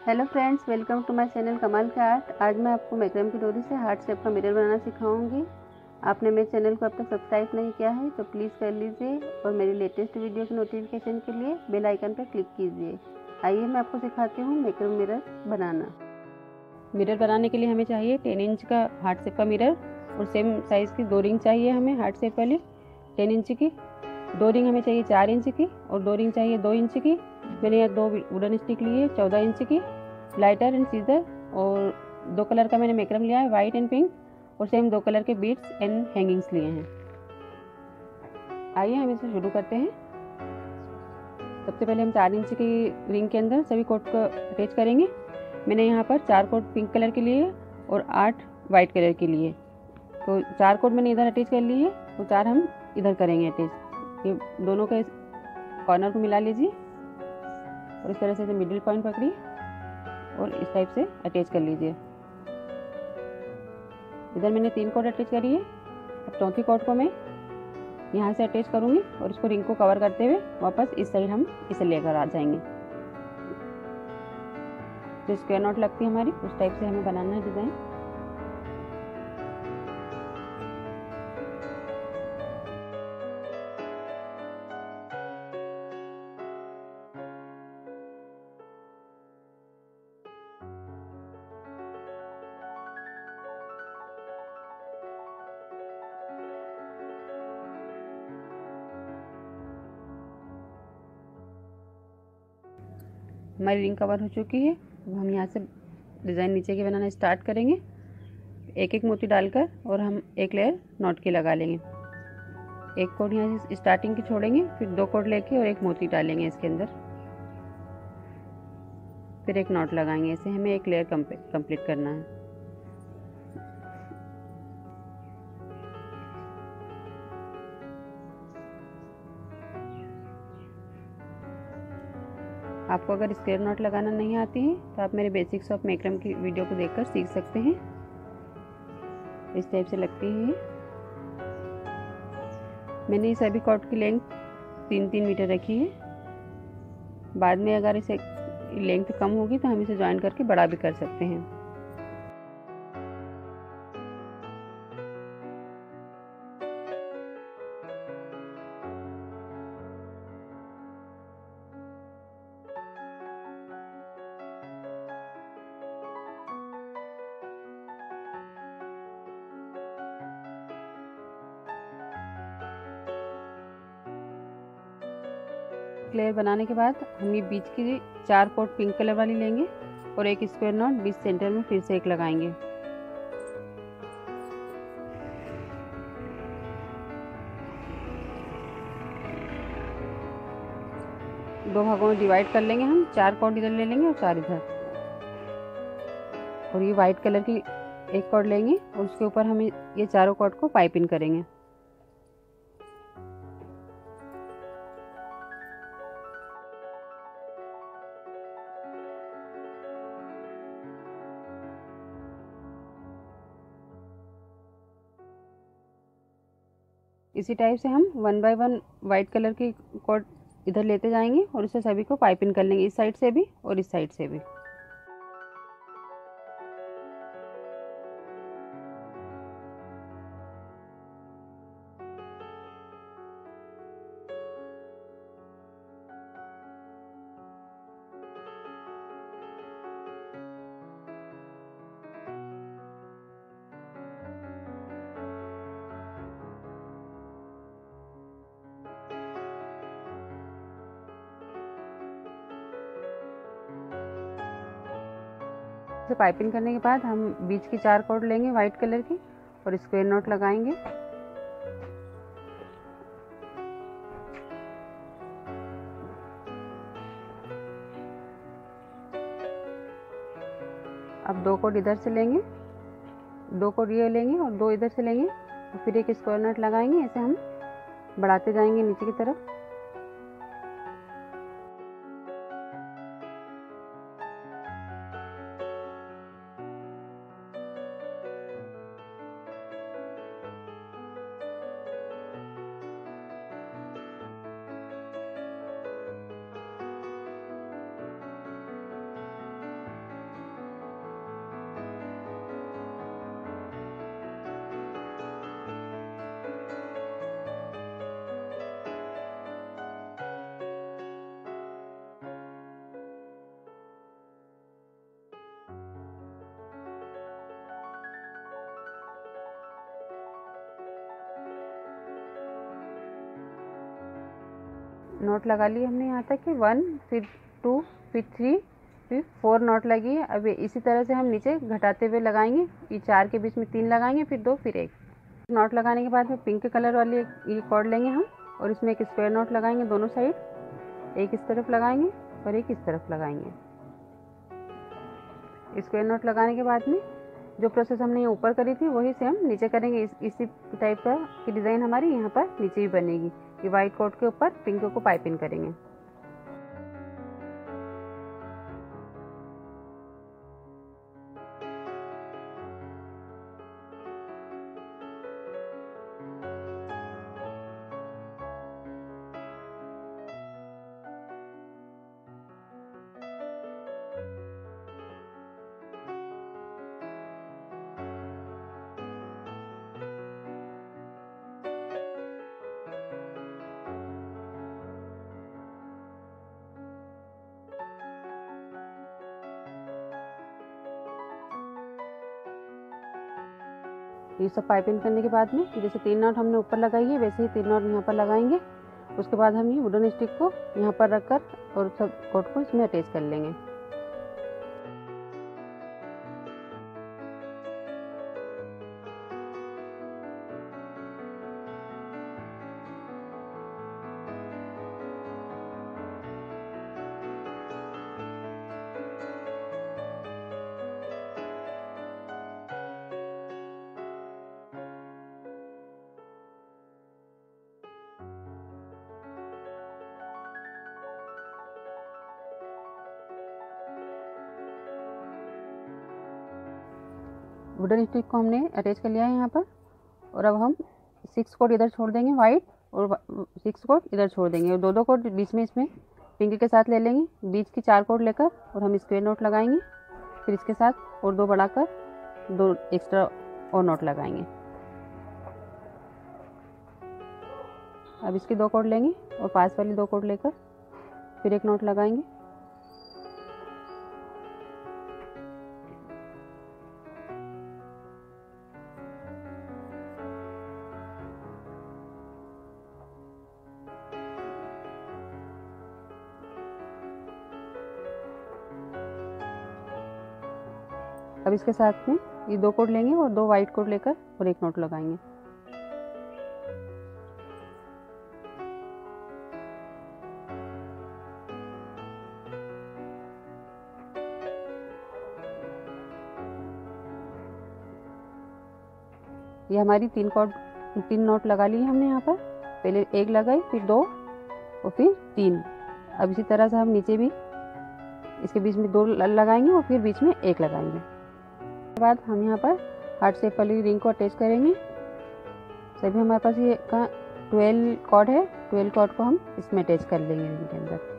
Hello friends, welcome to my channel कमाल का art. आज मैं आपको मैक्रम की डोरी से हार्ट शेप का मिरर बनाना सिखाऊंगी। आपने मेरे चैनल को अब तक सब्सक्राइब नहीं किया है तो प्लीज़ कर लीजिए और मेरी लेटेस्ट वीडियो के नोटिफिकेशन के लिए बेल आइकन पर क्लिक कीजिए। आइए मैं आपको सिखाती हूँ मैक्रम मिरर बनाना। मिरर बनाने के लिए हमें चाहिए 10 इंच का हार्ट शेप का मिरर और सेम साइज़ की 2 रिंग चाहिए हमें हार्ट शेप वाली 10 इंच की। 2 रिंग हमें चाहिए 4 इंच की और 2 रिंग चाहिए 2 इंच की। मैंने यहाँ 2 वुडन स्टिक लिए 14 इंच की, लाइटर एंड सीजर, और 2 कलर का मैंने मैक्रम लिया है, वाइट एंड पिंक, और सेम 2 कलर के बीड्स एंड हैंगिंग्स लिए हैं। आइए हम इसे शुरू करते हैं। सबसे पहले हम 4 इंच की रिंग के अंदर सभी कोट को अटैच करेंगे। मैंने यहाँ पर 4 कोट पिंक कलर के लिए और 8 वाइट कलर के लिए, तो 4 कोट मैंने इधर अटैच कर लिए है और 4 हम इधर करेंगे अटैच। ये दोनों के कॉर्नर को मिला लीजिए और इस तरह से मिडिल पॉइंट पकड़िए और इस टाइप से अटैच कर लीजिए। इधर मैंने 3 कोट अटैच करी है। अब चौथी कोट को मैं यहाँ से अटैच करूँगी और इसको रिंग को कवर करते हुए वापस इस साइड हम इसे लेकर आ जाएंगे। जो स्क्वायर नॉट लगती है हमारी, उस टाइप से हमें बनाना है डिज़ाइन। हमारी रिंग कवर हो चुकी है। अब हम यहाँ से डिज़ाइन नीचे के बनाना स्टार्ट करेंगे। एक एक मोती डालकर और हम एक लेयर नॉट की लगा लेंगे। एक कोड यहाँ से स्टार्टिंग की छोड़ेंगे, फिर 2 कोड लेके और एक मोती डालेंगे इसके अंदर, फिर एक नॉट लगाएंगे। ऐसे हमें एक लेयर कंप्लीट करना है। आपको अगर स्क्वायर नॉट लगाना नहीं आती है तो आप मेरे बेसिक्स ऑफ मैक्रम की वीडियो को देखकर सीख सकते हैं। इस टाइप से लगती है। मैंने इस सभी कॉर्ड की लेंथ 3-3 मीटर रखी है। बाद में अगर इसे लेंथ कम होगी तो हम इसे ज्वाइन करके बड़ा भी कर सकते हैं। लेयर बनाने के बाद हम ये बीच की 4 कोट पिंक कलर वाली लेंगे और एक स्क्वायर नॉट बीच सेंटर में फिर से एक लगाएंगे। दो भागों में डिवाइड कर लेंगे हम। 4 कोट इधर ले लेंगे और 4 इधर, और ये वाइट कलर की एक कोट लेंगे और उसके ऊपर हम ये चारों कोट को पाइप इन करेंगे। इसी टाइप से हम 1 बाय 1 वाइट कलर की कोट इधर लेते जाएंगे और इसे सभी को पाइप इन कर लेंगे, इस साइड से भी और इस साइड से भी। से पाइपिंग करने के बाद हम बीच की 4 कोड लेंगे वाइट कलर की और स्क्वायर नॉट लगाएंगे। अब 2 कोड इधर से लेंगे, 2 कोड ये लेंगे और 2 इधर से लेंगे और फिर एक स्क्वायर नॉट लगाएंगे। ऐसे हम बढ़ाते जाएंगे नीचे की तरफ। नॉट लगा लिए हमने यहाँ तक कि 1 फिर 2 फिर 3 फिर 4 नॉट लगी है। अब इसी तरह से हम नीचे घटाते हुए लगाएंगे। ये 4 के बीच में 3 लगाएंगे, फिर 2 फिर 1 नॉट लगाने के बाद में पिंक कलर वाली ये कॉर्ड लेंगे हम और इसमें एक स्क्वायर नॉट लगाएंगे दोनों साइड, एक इस तरफ लगाएंगे और एक इस तरफ लगाएंगे। स्क्वायर नॉट लगाने के बाद में जो प्रोसेस हमने ये ऊपर करी थी वही से हम नीचे करेंगे। इसी टाइप का की डिज़ाइन हमारी यहाँ पर नीचे भी बनेगी। ये वाइट कॉर्ड के ऊपर पिंक को पाइपिंग करेंगे। ये सब पाइपिंग करने के बाद में जैसे 3 नॉट हमने ऊपर लगाई है वैसे ही 3 नॉट यहाँ पर लगाएंगे। उसके बाद हम ये वुडन स्टिक को यहाँ पर रखकर और सब कॉर्ड को इसमें अटैच कर लेंगे। वुडन स्टिक को हमने अटैच कर लिया है यहाँ पर और अब हम 6 कॉर्ड इधर छोड़ देंगे वाइट और 6 कॉर्ड इधर छोड़ देंगे और 2-2 कॉर्ड बीच में इसमें पिंक के साथ ले लेंगे। बीच की 4 कॉर्ड लेकर और हम स्क्वायर नॉट लगाएंगे, फिर इसके साथ और 2 बढ़ाकर 2 एक्स्ट्रा और नॉट लगाएंगे। अब इसकी 2 कॉर्ड लेंगे और पास वाली 2 कॉर्ड लेकर फिर एक नॉट लगाएंगे। अब इसके साथ में ये 2 कॉर्ड लेंगे और 2 वाइट कॉर्ड लेकर और एक नॉट लगाएंगे। ये हमारी 3 नॉट लगा ली है हमने यहाँ पर। पहले 1 लगाई, फिर 2 और फिर 3। अब इसी तरह से हम नीचे भी इसके बीच में 2 लगाएंगे और फिर बीच में 1 लगाएंगे। उसके बाद हम यहाँ पर हार्ट शेप वाली रिंग को अटैच करेंगे। सभी हमारे पास ये का 12 कॉर्ड है, 12 कॉर्ड को हम इसमें अटैच कर लेंगे रिंग के अंदर।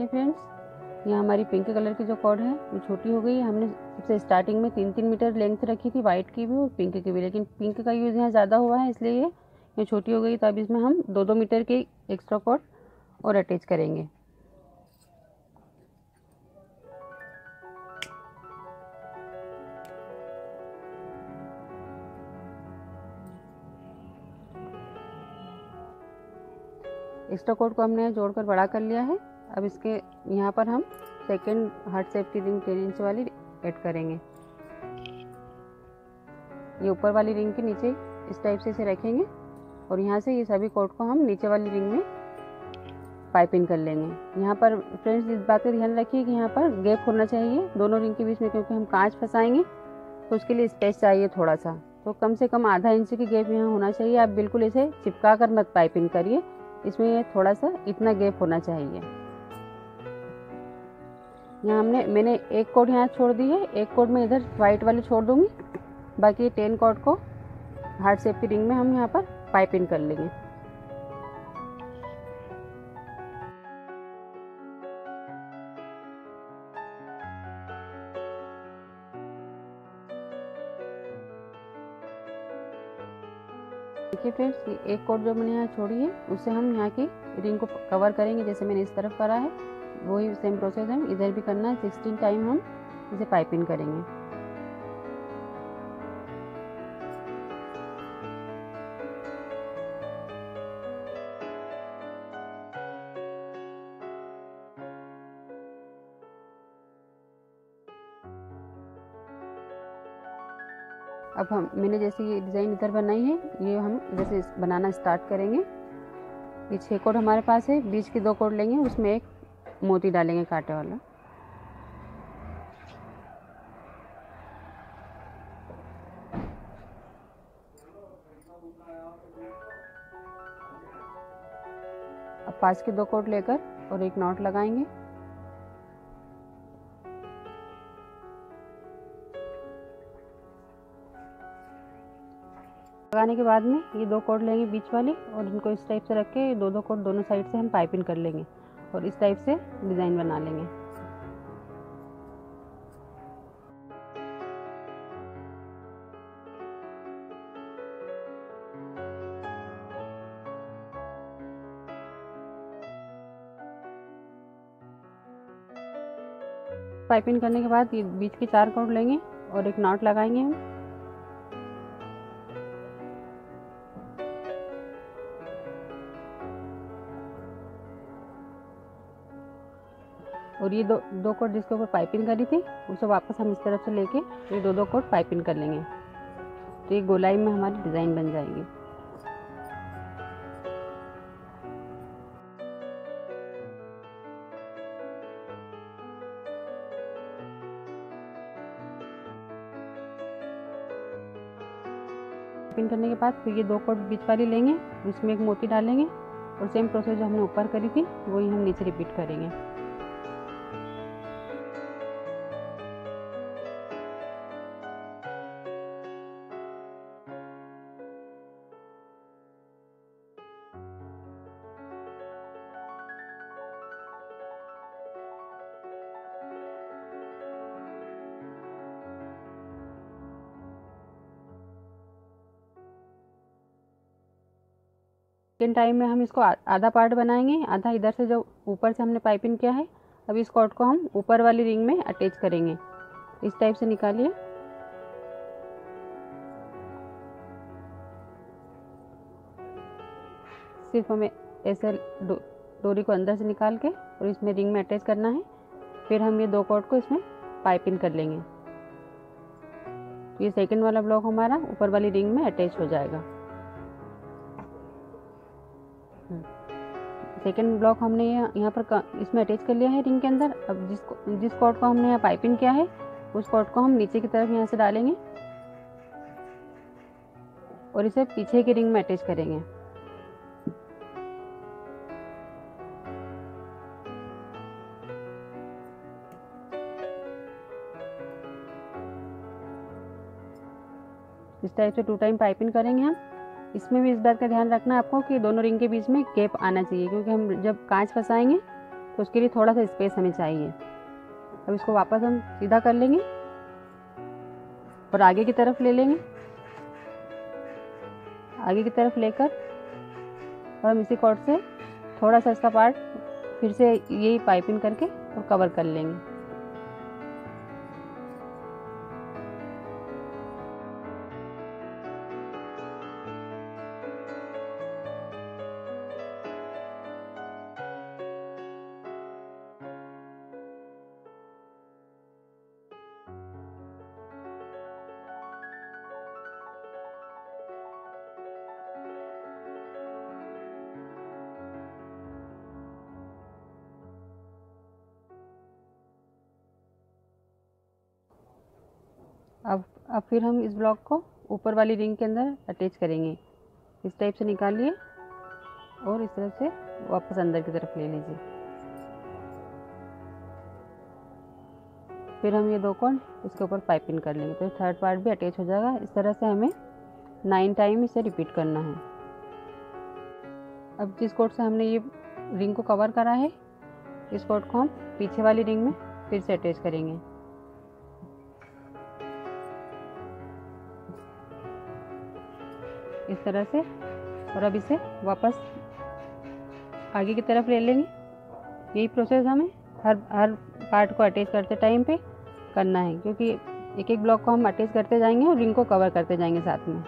फ्रेंड्स, यहाँ हमारी पिंक कलर की जो कॉर्ड है वो छोटी हो गई है। हमने सबसे स्टार्टिंग में 3-3 मीटर लेंथ रखी थी वाइट की भी और पिंक की भी, लेकिन पिंक का यूज़ यहाँ ज़्यादा हुआ है इसलिए ये छोटी हो गई। तो अब इसमें हम 2-2 मीटर की एक्स्ट्रा कॉर्ड और अटैच करेंगे। एक्स्ट्रा कॉर्ड को हमने जोड़कर बड़ा कर लिया है। अब इसके यहाँ पर हम सेकंड हार्ट शेप की रिंग 10 इंच वाली ऐड करेंगे। ये ऊपर वाली रिंग के नीचे इस टाइप से इसे रखेंगे और यहाँ से ये सभी कॉर्ड को हम नीचे वाली रिंग में पाइपिंग कर लेंगे। यहाँ पर फ्रेंड्स इस बात का ध्यान रखिए कि यहाँ पर गैप होना चाहिए दोनों रिंग के बीच में, क्योंकि हम कांच फंसाएंगे तो उसके लिए स्पेस चाहिए थोड़ा सा। तो कम से कम आधा इंच की गैप यहाँ होना चाहिए। आप बिल्कुल इसे चिपका कर मत पाइपिंग करिए, इसमें ये थोड़ा सा इतना गैप होना चाहिए। यहाँ मैंने एक कॉर्ड यहाँ छोड़ दी है, एक कॉर्ड में इधर वाइट वाली छोड़ दूंगी। बाकी 10 कॉर्ड को हार्ट शेप की रिंग में हम यहाँ पर पाइपिंग कर लेंगे। देखिए फ्रेंड्स, ये एक कोट जो मैंने यहाँ छोड़ी है उससे हम यहाँ की रिंग को कवर करेंगे। जैसे मैंने इस तरफ करा है वही सेम प्रोसेस हम इधर भी करना है। 16 टाइम हम इसे पाइपिंग करेंगे। अब मैंने जैसे ये डिज़ाइन इधर बनाई है, ये हम जैसे बनाना स्टार्ट करेंगे। ये 6 कोड हमारे पास है, बीच की 2 कोड लेंगे, उसमें एक मोती डालेंगे कांटे वाला। अब पास के 2 कोड लेकर और एक नॉट लगाएंगे। लगाने के बाद में ये 2 कोड लेंगे बीच वाली और इनको इस टाइप से रख के 2-2 कोड दोनों साइड से हम पाइपिंग कर लेंगे और इस टाइप से डिज़ाइन बना लेंगे। पाइपिंग करने के बाद ये बीच के 4 कोड लेंगे और एक नॉट लगाएंगे हम। और ये दो कोट जिसके ऊपर पाइपिंग करी थी उसे वापस हम इस तरफ से लेके ये 2-2 कोट पाइपिंग कर लेंगे, तो ये गोलाई में हमारी डिज़ाइन बन जाएगी। पाइपिंग करने के बाद फिर ये 2 कोट बीच वाली लेंगे, उसमें एक मोती डालेंगे और सेम प्रोसेस जो हमने ऊपर करी थी वही हम नीचे रिपीट करेंगे। सेकेंड टाइम में हम इसको आधा पार्ट बनाएंगे, आधा इधर से जो ऊपर से हमने पाइपिंग किया है। अब इस कॉर्ड को हम ऊपर वाली रिंग में अटैच करेंगे। इस टाइप से निकालिए। सिर्फ हमें ऐसे डोरी को अंदर से निकाल के और इसमें रिंग में अटैच करना है। फिर हम ये 2 कॉर्ड को इसमें पाइपिंग कर लेंगे। ये सेकंड वाला ब्लॉक हमारा ऊपर वाली रिंग में अटैच हो जाएगा। सेकेंड ब्लॉक हमने यहाँ पर इसमें अटैच कर लिया है रिंग के अंदर। अब जिस कॉर्ड को हमने यहाँ पाइपिंग किया है उस कॉर्ड को हम नीचे की तरफ यहाँ से डालेंगे और इसे पीछे की रिंग में अटैच करेंगे। इस टाइप से 2 टाइम पाइपिंग करेंगे हम। इसमें भी इस बात का ध्यान रखना है आपको कि दोनों रिंग के बीच में गैप आना चाहिए, क्योंकि हम जब कांच फंसाएंगे तो उसके लिए थोड़ा सा स्पेस हमें चाहिए। अब इसको वापस हम सीधा कर लेंगे और आगे की तरफ ले लेंगे। आगे की तरफ लेकर और हम इसी कॉर्ड से थोड़ा सा इसका पार्ट फिर से यही पाइपिंग करके और कवर कर लेंगे। अब फिर हम इस ब्लॉक को ऊपर वाली रिंग के अंदर अटैच करेंगे। इस टाइप से निकालिए और इस तरफ से वापस अंदर की तरफ ले लीजिए। फिर हम ये 2 कॉर्ड इसके ऊपर पाइपिंग कर लेंगे, तो थर्ड पार्ट भी अटैच हो जाएगा। इस तरह से हमें 9 टाइम इसे रिपीट करना है। अब जिस कॉर्ड से हमने ये रिंग को कवर करा है, इस कॉर्ड को हम पीछे वाली रिंग में फिर से अटैच करेंगे। इस तरह से, और अब इसे वापस आगे की तरफ ले लेंगे। यही प्रोसेस हमें हर पार्ट को अटैच करते टाइम पे करना है, क्योंकि एक एक ब्लॉक को हम अटैच करते जाएंगे और रिंग को कवर करते जाएंगे साथ में।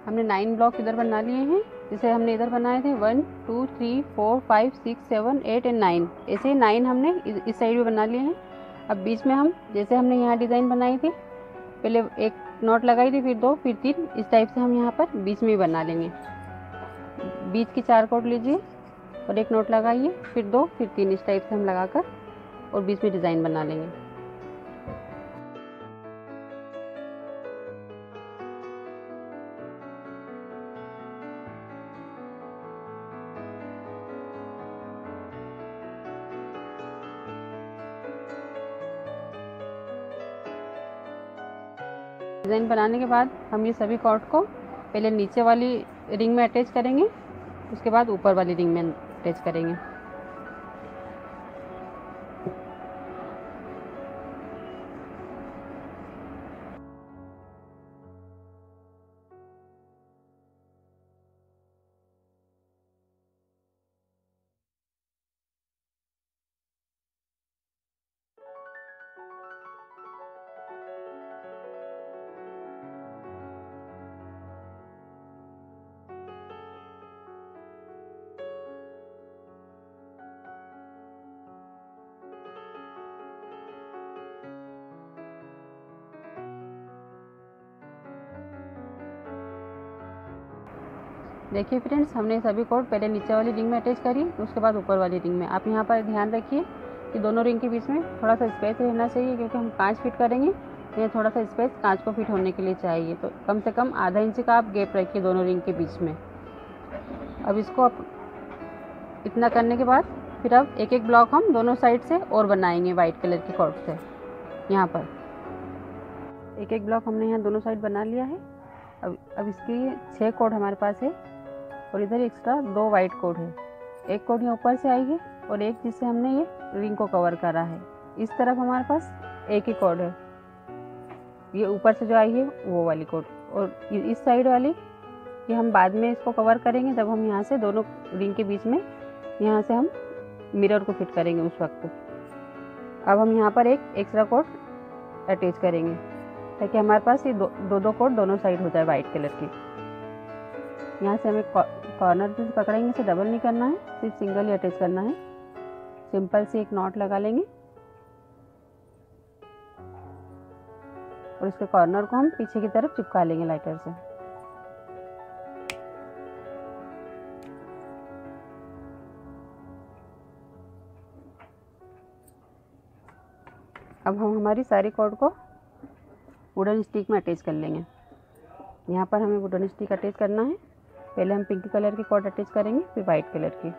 हमने 9 ब्लॉक इधर बना लिए हैं, जिसे हमने इधर बनाए थे 1 2 3 4 5 6 7 8 एंड 9। ऐसे ही 9 हमने इस साइड भी बना लिए हैं। अब बीच में हम, जैसे हमने यहाँ डिज़ाइन बनाई थी, पहले एक नॉट लगाई थी, फिर 2, फिर 3, इस टाइप से हम यहाँ पर बीच में भी बना लेंगे। बीच की 4 कोट लीजिए और एक नॉट लगाइए, फिर 2, फिर 3, इस टाइप से हम लगाकर और बीच में डिज़ाइन बना लेंगे। डिज़ाइन बनाने के बाद हम ये सभी कॉर्ड को पहले नीचे वाली रिंग में अटैच करेंगे, उसके बाद ऊपर वाली रिंग में अटैच करेंगे। देखिए फ्रेंड्स, हमने सभी कोड पहले नीचे वाली रिंग में अटैच करी, उसके बाद ऊपर वाली रिंग में। आप यहाँ पर ध्यान रखिए कि दोनों रिंग के बीच में थोड़ा सा स्पेस रहना चाहिए, क्योंकि हम कांच फिट करेंगे, तो ये थोड़ा सा स्पेस कांच को फिट होने के लिए चाहिए। तो कम से कम आधा इंच का आप गैप रखिए दोनों रिंग के बीच में। अब इसको आप इतना करने के बाद फिर अब एक एक ब्लॉक हम दोनों साइड से और बनाएंगे वाइट कलर की कॉर्ड से। यहाँ पर एक एक ब्लॉक हमने यहाँ दोनों साइड बना लिया है। अब इसकी 6 कोड हमारे पास है और इधर एक्स्ट्रा 2 वाइट कोड है। एक कोड यहाँ ऊपर से आई है और एक जिससे हमने ये रिंग को कवर करा है। इस तरफ हमारे पास एक ही कोड है, ये ऊपर से जो आई है वो वाली कोड, और इस साइड वाली ये हम बाद में इसको कवर करेंगे, जब हम यहाँ से दोनों रिंग के बीच में यहाँ से हम मिरर को फिट करेंगे उस वक्त। अब हम यहाँ पर एक एक्स्ट्रा कोड अटैच करेंगे, ताकि हमारे पास ये दो कोड दोनों साइड हो जाए वाइट कलर की। यहाँ से हमें कॉर्नर पे पकड़ेंगे, इसे डबल नहीं करना है, सिर्फ सिंगल ही अटैच करना है। सिंपल से एक नॉट लगा लेंगे और इसके कॉर्नर को हम पीछे की तरफ चिपका लेंगे लाइटर से। अब हम हमारी सारी कॉर्ड को वुडन स्टिक में अटैच कर लेंगे। यहाँ पर हमें वुडन स्टिक अटैच करना है। पहले हम पिंक कलर की कॉर्ड अटैच करेंगे, फिर वाइट कलर की।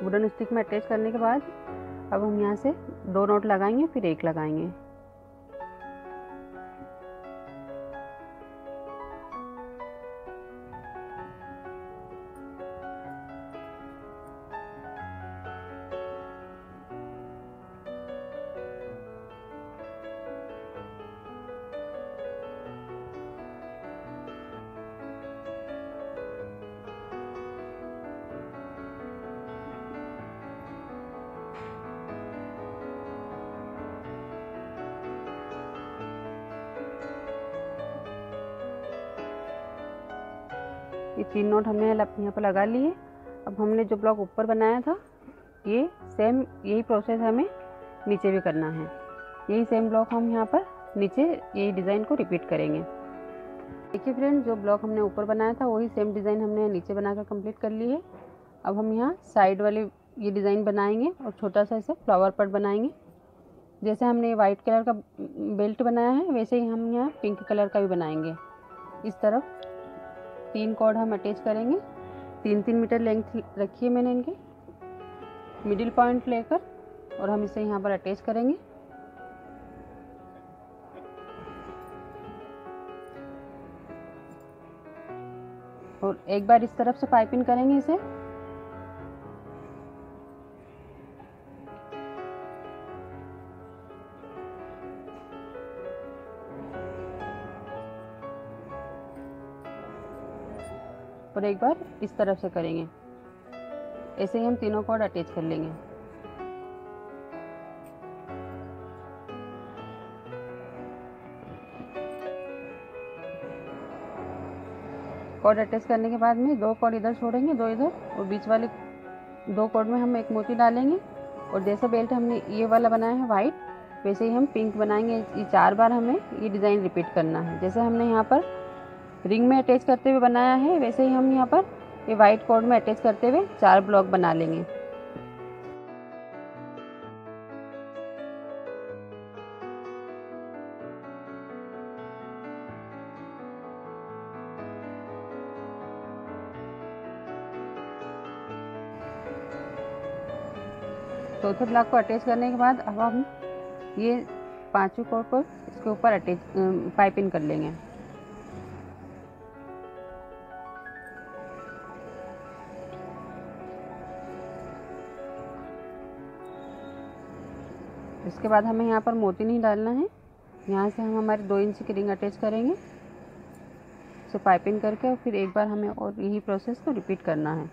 वुडन स्टिक में अटैच करने के बाद अब हम यहाँ से 2 नॉट लगाएंगे, फिर 1 लगाएंगे। ये 3 नॉट हमने यहाँ पर लगा लिए। अब हमने जो ब्लॉक ऊपर बनाया था, ये सेम यही प्रोसेस हमें नीचे भी करना है। यही सेम ब्लॉक हम यहाँ पर नीचे यही डिज़ाइन को रिपीट करेंगे। देखिए फ्रेंड्स, जो ब्लॉक हमने ऊपर बनाया था वही सेम डिज़ाइन हमने नीचे बनाकर कंप्लीट कर ली है। अब हम यहाँ साइड वाले ये डिज़ाइन बनाएंगे और छोटा सा ऐसा फ्लावर पॉट बनाएंगे। जैसे हमने वाइट कलर का बेल्ट बनाया है वैसे ही हम यहाँ पिंक कलर का भी बनाएंगे। इस तरफ 3 कॉर्ड हम अटैच करेंगे। 3-3 मीटर लेंथ रखी है मैंने इनके, मिडिल पॉइंट लेकर, और हम इसे यहाँ पर अटैच करेंगे। और एक बार इस तरफ से पाइपिंग करेंगे इसे। और एक बार इस तरफ से करेंगे। ऐसे ही हम तीनों कॉर्ड अटैच कर लेंगे। कॉर्ड अटैच करने के बाद में 2 कॉर्ड इधर छोड़ेंगे, 2 इधर, और बीच वाले 2 कॉर्ड में हम एक मोती डालेंगे। और जैसा बेल्ट हमने ये वाला बनाया है वाइट, वैसे ही हम पिंक बनाएंगे। ये 4 बार हमें ये डिज़ाइन रिपीट करना है। जैसे हमने यहाँ पर रिंग में अटैच करते हुए बनाया है वैसे ही हम यहाँ पर ये वाइट कॉर्ड में अटैच करते हुए 4 ब्लॉक बना लेंगे। चौथे ब्लॉक को अटैच करने के बाद अब हम ये 5वें कॉर्ड को इसके ऊपर अटैच पाइपिंग कर लेंगे। इसके बाद हमें यहाँ पर मोती नहीं डालना है। यहाँ से हम हमारे 2 इंच की रिंग अटैच करेंगे, उसे पाइपिंग करके, और फिर एक बार हमें और यही प्रोसेस को रिपीट करना है।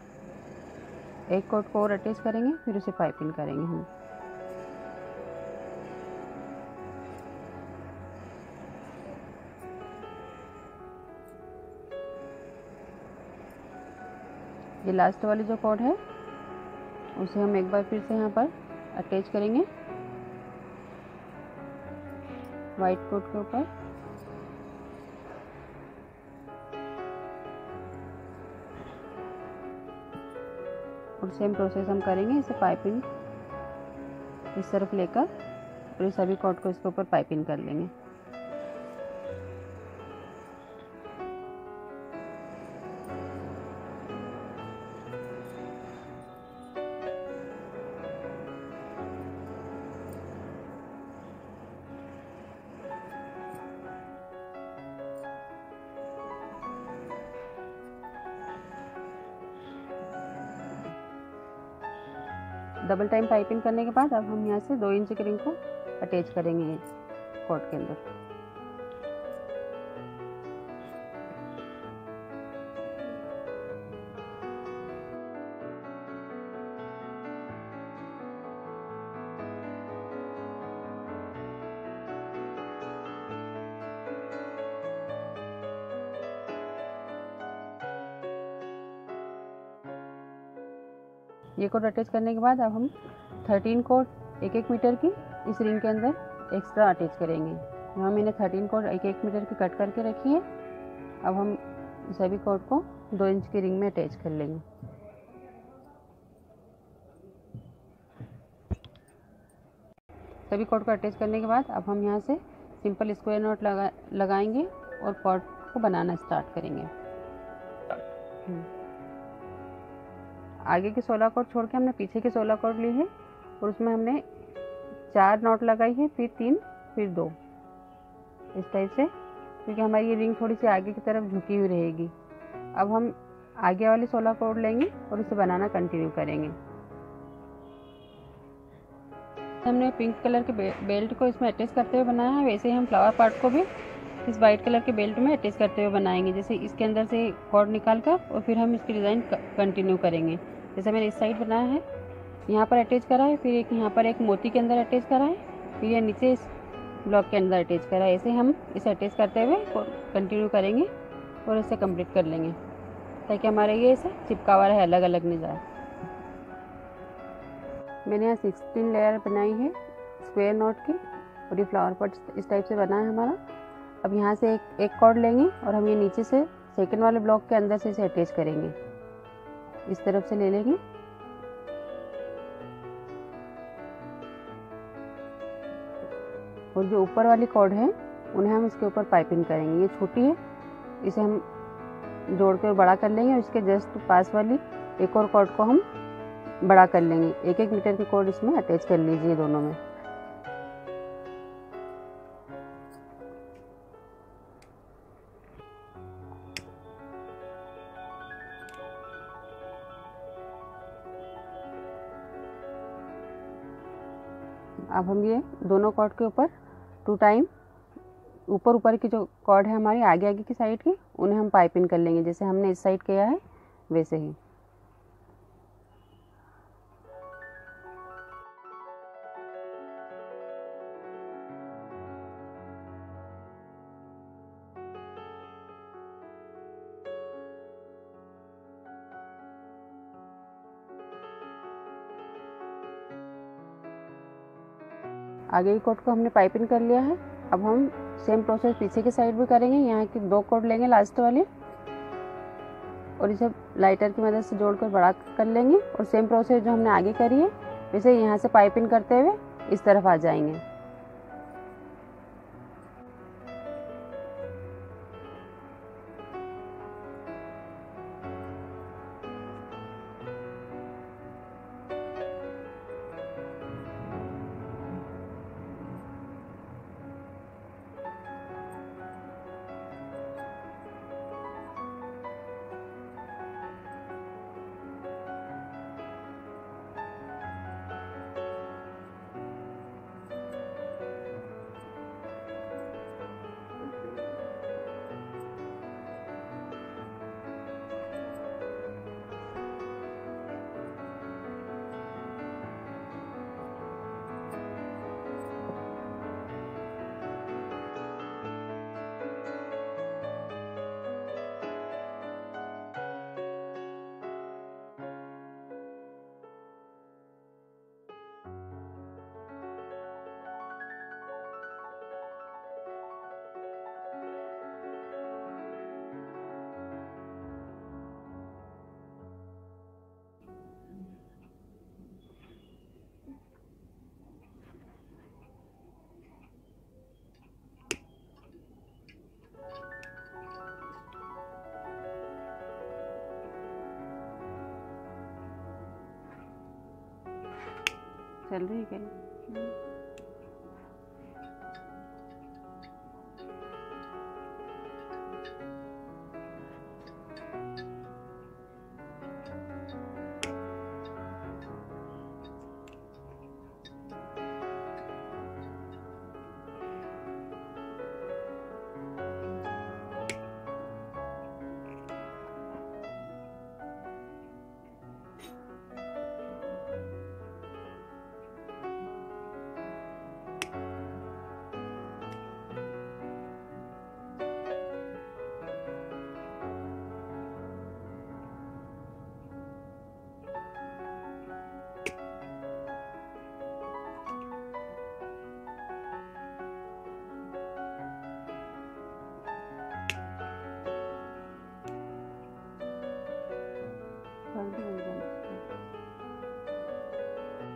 एक कॉर्ड को और अटैच करेंगे, फिर उसे पाइपिंग करेंगे हम। ये लास्ट वाली जो कॉर्ड है उसे हम एक बार फिर से यहाँ पर अटैच करेंगे वाइट कॉर्ड के ऊपर। और सेम प्रोसेस हम करेंगे। इसे पाइपिंग इस तरफ लेकर और इस सभी कॉर्ड को इसके ऊपर पाइपिंग कर लेंगे। डबल टाइम पाइपिंग करने के बाद अब हम यहाँ से 2 इंच की रिंग को अटैच करेंगे कॉर्ड के अंदर। ये कॉर्ड अटैच करने के बाद अब हम 13 कॉर्ड 1-1 मीटर की इस रिंग के अंदर एक्स्ट्रा अटैच करेंगे। यहाँ मैंने 13 कॉर्ड 1-1 मीटर की कट करके रखी है। अब हम सभी कॉर्ड को 2 इंच की रिंग में अटैच कर लेंगे। सभी कॉर्ड को अटैच करने के बाद अब हम यहाँ से सिंपल स्क्वायर नॉट लगाएंगे और कॉर्ड को बनाना स्टार्ट करेंगे। आगे के 16 कॉर्ड छोड़ के हमने पीछे के 16 कॉर्ड ली है और उसमें हमने 4 नॉट लगाई है, फिर 3, फिर 2, इस टाइप से, क्योंकि हमारी ये रिंग थोड़ी सी आगे की तरफ झुकी हुई रहेगी। अब हम आगे वाले 16 कॉर्ड लेंगे और इसे बनाना कंटिन्यू करेंगे। हमने पिंक कलर के बेल्ट को इसमें अटैच करते हुए बनाया है, वैसे ही हम फ्लावर पार्ट को भी इस वाइट कलर के बेल्ट में अटैच करते हुए बनाएंगे। जैसे इसके अंदर से कॉर्ड निकाल कर और फिर हम इसकी डिज़ाइन कंटिन्यू करेंगे। जैसे मैंने इस साइड बनाया है, यहाँ पर अटैच करा है, फिर एक यहाँ पर एक मोती के अंदर अटैच करा है, फिर ये नीचे इस ब्लॉक के अंदर अटैच करा है। ऐसे हम इसे अटैच करते हुए कंटिन्यू करेंगे और इसे कंप्लीट कर लेंगे ताकि हमारे ये इसे चिपका हुआ है, अलग अलग नहीं जाए। मैंने यहाँ 16 लेयर बनाई है स्क्वायर नॉट की और ये फ्लावर पॉट इस टाइप से बना है हमारा। अब यहाँ से एक कॉर्ड लेंगे और हम ये नीचे से सेकंड वाले ब्लॉक के अंदर से इसे अटैच करेंगे। इस तरफ से ले लेंगे। और जो ऊपर वाली कॉर्ड है उन्हें हम इसके ऊपर पाइपिंग करेंगे। ये छोटी है, इसे हम जोड़ कर बड़ा कर लेंगे और इसके जस्ट पास वाली एक और कॉर्ड को हम बड़ा कर लेंगे। 1-1 मीटर की कॉर्ड इसमें अटैच कर लीजिए दोनों में। अब हम ये दोनों कॉर्ड के ऊपर 2 टाइम ऊपर की जो कॉर्ड है हमारी आगे की साइड की, उन्हें हम पाइपिंग कर लेंगे जैसे हमने इस साइड किया है वैसे ही। आगे की कॉर्ड को हमने पाइपिंग कर लिया है। अब हम सेम प्रोसेस पीछे की साइड भी करेंगे। यहाँ की 2 कॉर्ड लेंगे लास्ट वाली और इसे लाइटर की मदद से जोड़कर बड़ा कर लेंगे और सेम प्रोसेस जो हमने आगे करी है वैसे यहाँ से पाइपिंग करते हुए इस तरफ आ जाएंगे। चल रही है क्या?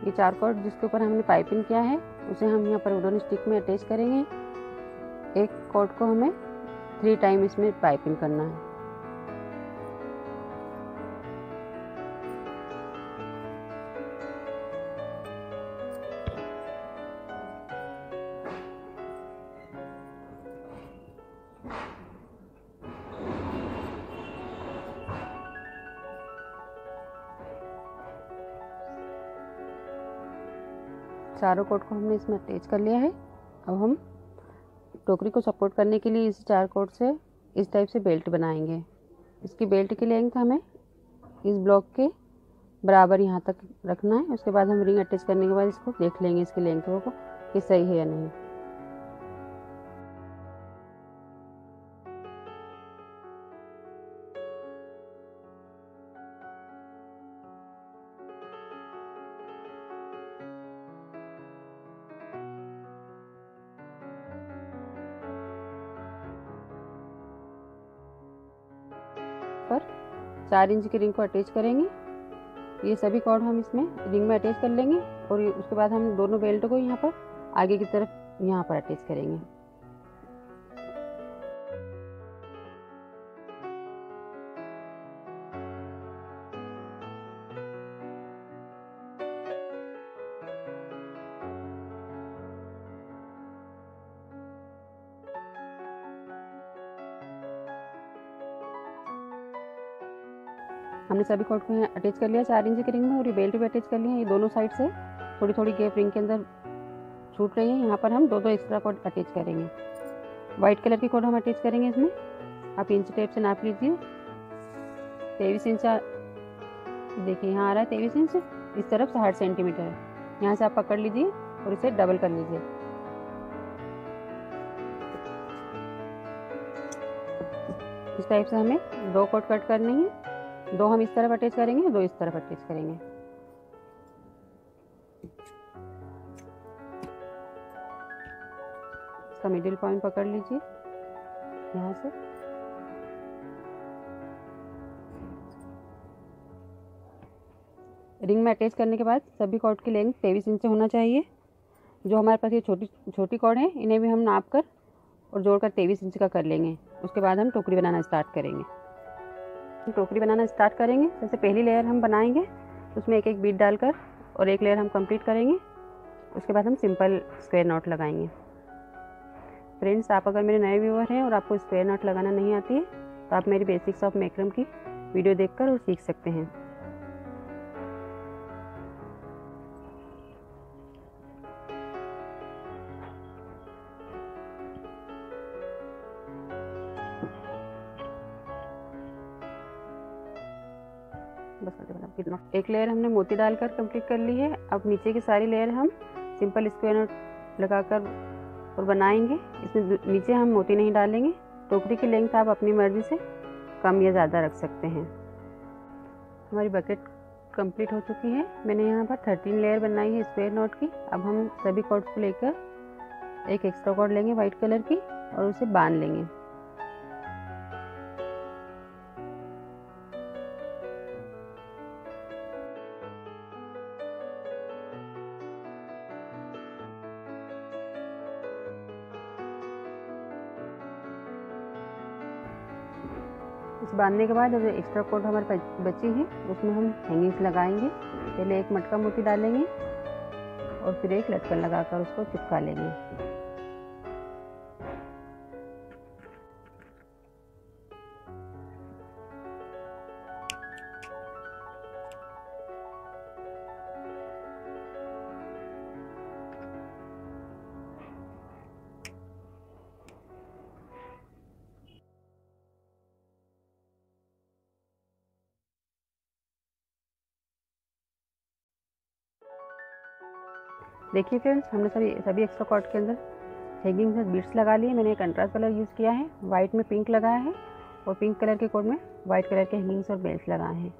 ये 4 कॉर्ड जिसके ऊपर हमने पाइपिंग किया है उसे हम यहाँ पर वुडन स्टिक में अटैच करेंगे। एक कॉर्ड को हमें 3 टाइम इसमें पाइपिंग करना है। चारों कॉर्ड को हमने इसमें अटैच कर लिया है। अब हम टोकरी को सपोर्ट करने के लिए इस 4 कॉर्ड से इस टाइप से बेल्ट बनाएंगे। इसकी बेल्ट की लेंथ हमें इस ब्लॉक के बराबर यहाँ तक रखना है। उसके बाद हम रिंग अटैच करने के बाद इसको देख लेंगे इसकी लेंथ को कि सही है या नहीं। पर 4 इंच की रिंग को अटैच करेंगे ये सभी कॉर्ड हम इसमें रिंग में अटैच कर लेंगे और उसके बाद हम दोनों बेल्ट को यहाँ पर आगे की तरफ यहाँ पर अटैच करेंगे। हमने सभी कॉर्ड को यहाँ अटैच कर लिया 4 इंच की रिंग में और ये बेल्ट भी अटैच कर लिया। ये दोनों साइड से थोड़ी थोड़ी गैप रिंग के अंदर छूट रही है। यहाँ पर हम 2-2 एक्स्ट्रा कॉर्ड अटैच करेंगे। वाइट कलर की कॉर्ड हम अटैच करेंगे इसमें। आप इंच टेप से नाप लीजिए। 23 इंच देखिए यहाँ आ रहा है 23 इंच, इस तरफ 60 सेंटीमीटर है। यहाँ से आप पकड़ लीजिए और इसे डबल कर लीजिए। इस टाइप से हमें 2 कॉर्ड कट करनी है। 2 हम इस तरफ अटैच करेंगे, 2 इस तरफ अटैच करेंगे। इसका मिडिल पॉइंट पकड़ लीजिए यहाँ से। रिंग में अटैच करने के बाद सभी कॉर्ड की लेंथ 23 इंच होना चाहिए। जो हमारे पास ये छोटी कॉर्ड है इन्हें भी हम नाप कर और जोड़कर 23 इंच का कर लेंगे। उसके बाद हम टोकरी बनाना स्टार्ट करेंगे। टोकरी बनाना स्टार्ट करेंगे। सबसे पहली लेयर हम बनाएंगे, उसमें एक एक बीट डालकर और एक लेयर हम कंप्लीट करेंगे। उसके बाद हम सिंपल स्क्वायर नॉट लगाएंगे। फ्रेंड्स, आप अगर मेरे नए व्यूअर हैं और आपको स्क्वायर नॉट लगाना नहीं आती है तो आप मेरी बेसिक्स ऑफ मैक्रम की वीडियो देखकर और सीख सकते हैं। एक लेयर हमने मोती डालकर कंप्लीट कर ली है। अब नीचे की सारी लेयर हम सिंपल स्क्वायर नॉट लगाकर और बनाएंगे। इसमें नीचे हम मोती नहीं डालेंगे। टोकरी की लेंथ आप अपनी मर्जी से कम या ज़्यादा रख सकते हैं। हमारी बकेट कंप्लीट हो चुकी है। मैंने यहाँ पर 13 लेयर बनाई है स्क्वायर नॉट की। अब हम सभी कॉर्ड्स को लेकर एक एक्स्ट्रा कॉर्ड लेंगे वाइट कलर की और उसे बांध लेंगे। इस बांधने के बाद जो एक्स्ट्रा कॉर्ड हमारे पास बची है उसमें हम हैंगिंग्स लगाएंगे। पहले एक मटका मोती डालेंगे और फिर एक लटकन लगाकर उसको चिपका लेंगे। देखिए फ्रेंड्स, हमने सभी एक्स्ट्रा कॉर्ड के अंदर हैंगिंग से बीड्स लगा लिए। मैंने कंट्रास्ट कलर यूज़ किया है, वाइट में पिंक लगाया है और पिंक कलर के कॉर्ड में वाइट कलर के हैंगिंग्स और बेल्ट लगाए हैं।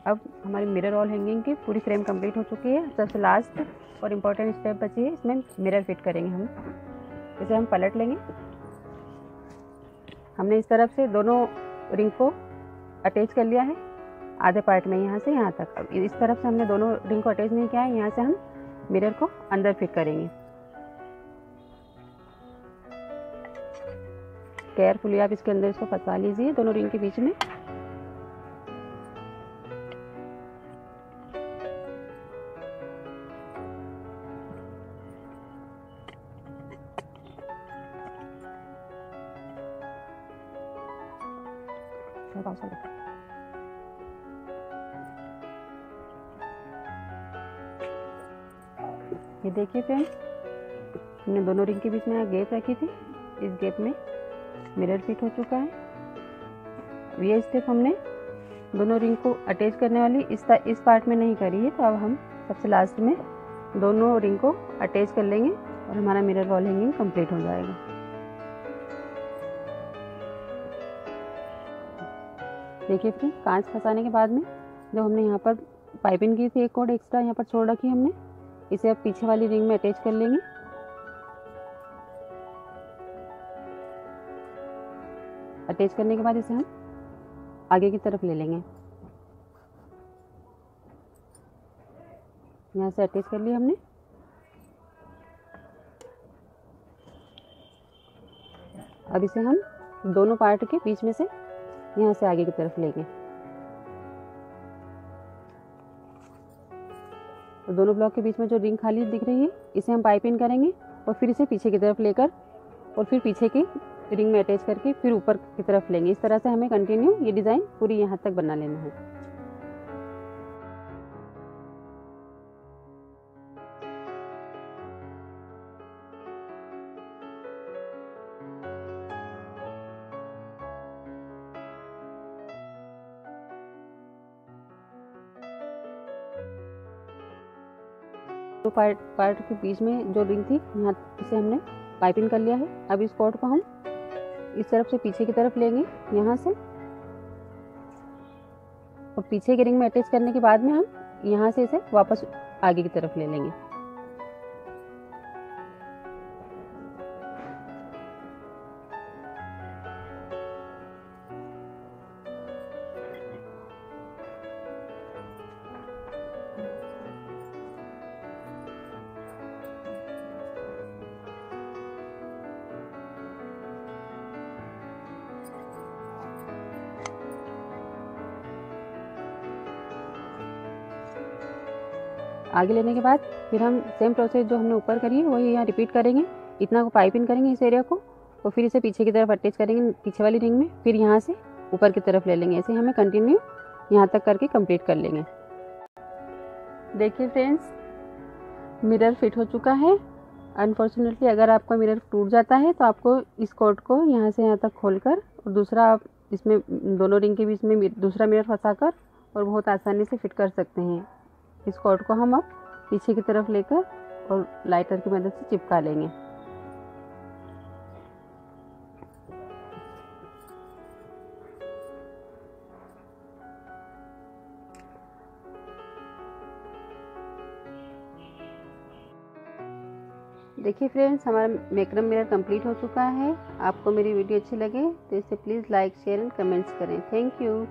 अब हमारी मिरर वॉल हैंगिंग की पूरी फ्रेम कंप्लीट हो चुकी है। सबसे लास्ट और इम्पॉर्टेंट स्टेप बची है, इसमें मिरर फिट करेंगे हम। इसे हम पलट लेंगे। हमने इस तरफ से दोनों रिंग को अटैच कर लिया है आधे पार्ट में, यहाँ से यहाँ तक। अब इस तरफ से हमने दोनों रिंग को अटैच नहीं किया है। यहाँ से हम मिरर को अंदर फिट करेंगे। केयरफुली आप इसके अंदर इसको फंसा लीजिए दोनों रिंग के बीच में। ये देखिए फ्रेंड्स, हमने दोनों रिंग के बीच में गैप रखी थी। इस गैप में मिरर फिट हो चुका है। ये स्टेप हमने दोनों रिंग को अटैच करने वाली इस पार्ट में नहीं करी है। तो अब हम सबसे लास्ट में दोनों रिंग को अटैच कर लेंगे और हमारा मिरर वॉल हैंगिंग कंप्लीट हो जाएगा। देखिए फ्रेंड्स, कांच फंसाने के बाद में जब हमने यहाँ पर पाइपिंग की थी, एक कॉर्ड एक्स्ट्रा यहाँ पर छोड़ रखी हमने, इसे अब पीछे वाली रिंग में अटैच कर लेंगे। अटैच करने के बाद इसे हम आगे की तरफ ले लेंगे। यहाँ से अटैच कर लिया हमने। अब इसे हम दोनों पार्ट के बीच में से यहाँ से आगे की तरफ लेंगे। तो दोनों ब्लॉक के बीच में जो रिंग खाली दिख रही है इसे हम पाइप इन करेंगे और फिर इसे पीछे की तरफ लेकर और फिर पीछे की रिंग में अटैच करके फिर ऊपर की तरफ लेंगे। इस तरह से हमें कंटिन्यू ये डिज़ाइन पूरी यहाँ तक बना लेना है। तो पार्ट के बीच में जो रिंग थी यहाँ इसे हमने पाइपिंग कर लिया है। अब इस कॉर्ड को हम इस तरफ से पीछे की तरफ लेंगे यहाँ से, और पीछे की रिंग में अटैच करने के बाद में हम यहाँ से इसे वापस आगे की तरफ ले लेंगे। आगे लेने के बाद फिर हम सेम प्रोसेस जो हमने ऊपर करी है वही यहाँ रिपीट करेंगे। इतना को पाइप इन करेंगे इस एरिया को और फिर इसे पीछे की तरफ अटैच करेंगे पीछे वाली रिंग में, फिर यहाँ से ऊपर की तरफ ले लेंगे। ऐसे हमें कंटिन्यू यहाँ तक करके कंप्लीट कर लेंगे। देखिए फ्रेंड्स, मिरर फिट हो चुका है। अनफॉर्चुनेटली अगर आपका मिरर टूट जाता है तो आपको इस कॉर्ड को यहाँ से यहाँ तक खोलकर और दूसरा आप इसमें दोनों रिंग के बीच में दूसरा मिरर फंसाकर और बहुत आसानी से फिट कर सकते हैं। इस कॉर्ड को हम अब पीछे की तरफ लेकर और लाइटर की मदद से चिपका लेंगे। देखिए फ्रेंड्स, हमारा मैक्रम मिरर कंप्लीट हो चुका है। आपको मेरी वीडियो अच्छी लगे तो इसे please like share and comments करें। Thank you.